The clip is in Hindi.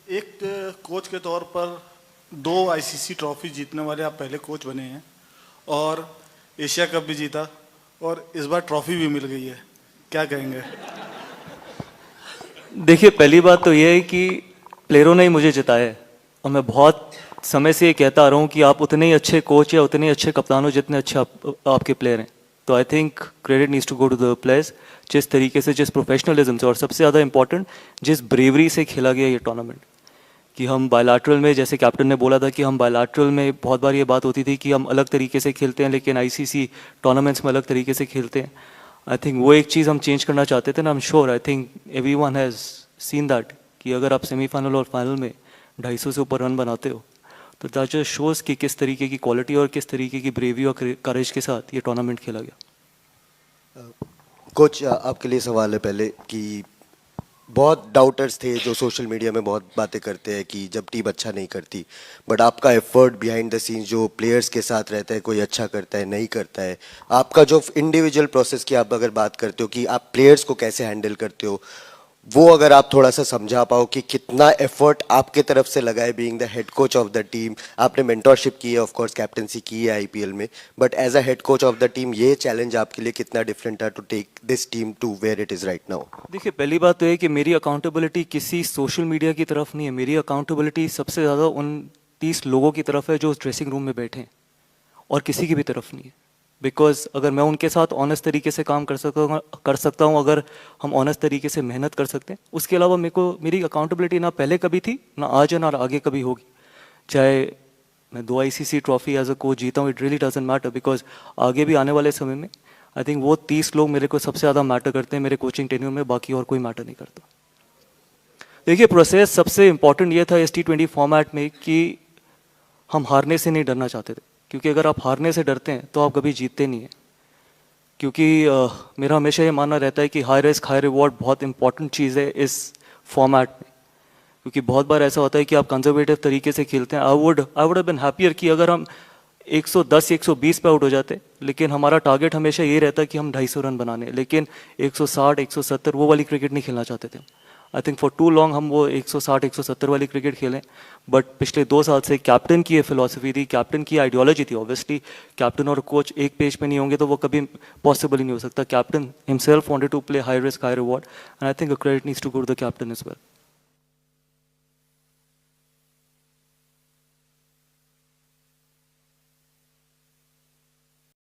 एक कोच के तौर पर 2 आईसीसी ट्रॉफी जीतने वाले आप पहले कोच बने हैं और एशिया कप भी जीता और इस बार ट्रॉफी भी मिल गई है, क्या कहेंगे? देखिए, पहली बात तो ये है कि प्लेयरों ने ही मुझे जिताया है और मैं बहुत समय से ये कहता आ रहा हूँ कि आप उतने ही अच्छे कोच या उतने ही अच्छे कप्तान हो जितने अच्छे आपके प्लेयर हैं। तो I think credit needs to go to the players, जिस तरीके से, जिस प्रोफेशनलिज्म से और सबसे ज़्यादा इंपॉर्टेंट जिस ब्रेवरी से खेला गया ये टूर्नामेंट। कि हम बायलैटरल में, जैसे कैप्टन ने बोला था कि हम बायलैटरल में बहुत बार ये बात होती थी कि हम अलग तरीके से खेलते हैं लेकिन आईसीसी टूर्नामेंट्स में अलग तरीके से खेलते हैं। आई थिंक वो एक चीज़ हम चेंज करना चाहते थे ना। I am sure, I think everyone has seen that कि अगर आप सेमीफाइनल और फाइनल में 250 से ऊपर रन बनाते हो तो दैट जस्ट शोज़ कि किस तरीके की क्वालिटी और किस तरीके की ब्रेवी और करेज के साथ ये टूर्नामेंट खेला गया। कोच, आपके लिए सवाल है पहले कि बहुत डाउटर्स थे जो सोशल मीडिया में बहुत बातें करते हैं कि जब टीम अच्छा नहीं करती, बट आपका एफर्ट बिहाइंड द सीन्स जो प्लेयर्स के साथ रहता है, कोई अच्छा करता है नहीं करता है, आपका जो इंडिविजुअल प्रोसेस की आप अगर बात करते हो कि आप प्लेयर्स को कैसे हैंडल करते हो, वो अगर आप थोड़ा सा समझा पाओ कि कितना एफर्ट आपके तरफ से लगा है being the head coach of the team. आपने मेंटोरशिप की है, ऑफ कोर्स कैप्टनसी की है आईपीएल में, but as a head coach of the team ये चैलेंज आपके लिए कितना डिफरेंट है to take this team to where it is right now? देखिए, पहली बात तो है कि मेरी अकाउंटेबिलिटी किसी सोशल मीडिया की तरफ नहीं है। मेरी अकाउंटेबिलिटी सबसे ज़्यादा उन 30 लोगों की तरफ है जो उस ड्रेसिंग रूम में बैठे हैं और किसी की भी तरफ नहीं है। बिकॉज अगर मैं उनके साथ ऑनेस्ट तरीके से काम कर सकता हूँ, अगर हम ऑनेस्ट तरीके से मेहनत कर सकते हैं, उसके अलावा मेरी अकाउंटेबिलिटी ना पहले कभी थी, ना आज है, ना आगे कभी होगी। चाहे मैं 2 ICC trophy as a coach जीता हूँ, it really doesn't matter, because आगे भी आने वाले समय में आई थिंक वो 30 लोग मेरे को सबसे ज़्यादा मैटर करते हैं मेरे कोचिंग टेन्योर में, बाकी और कोई मैटर नहीं करता। देखिए, प्रोसेस सबसे इंपॉर्टेंट ये था इस T20 फॉर्मेट में कि हम हारने से नहीं डरना चाहते थे, क्योंकि अगर आप हारने से डरते हैं तो आप कभी जीतते नहीं हैं। क्योंकि मेरा हमेशा ये मानना रहता है कि हाई रिस्क हाई रिवॉर्ड बहुत इंपॉर्टेंट चीज़ है इस फॉर्मेट में, क्योंकि बहुत बार ऐसा होता है कि आप कंजर्वेटिव तरीके से खेलते हैं। I would have been happier कि अगर हम 110 120 पे आउट हो जाते, लेकिन हमारा टारगेट हमेशा ये रहता है कि हम 250 रन बनाने, लेकिन 160 170 वो वाली क्रिकेट नहीं खेलना चाहते थे। I think for too long हम वो 160 170 वाली क्रिकेट खेलें, बट पिछले 2 साल से कैप्टन की ये फिलॉसफी थी, कैप्टन की आइडियोलॉजी थी। ऑब्वियसली कैप्टन और कोच एक पेज पे नहीं होंगे तो वो कभी पॉसिबल ही नहीं हो सकता। Captain himself wanted to play high risk high reward, and I think credit needs to go to the captain as well.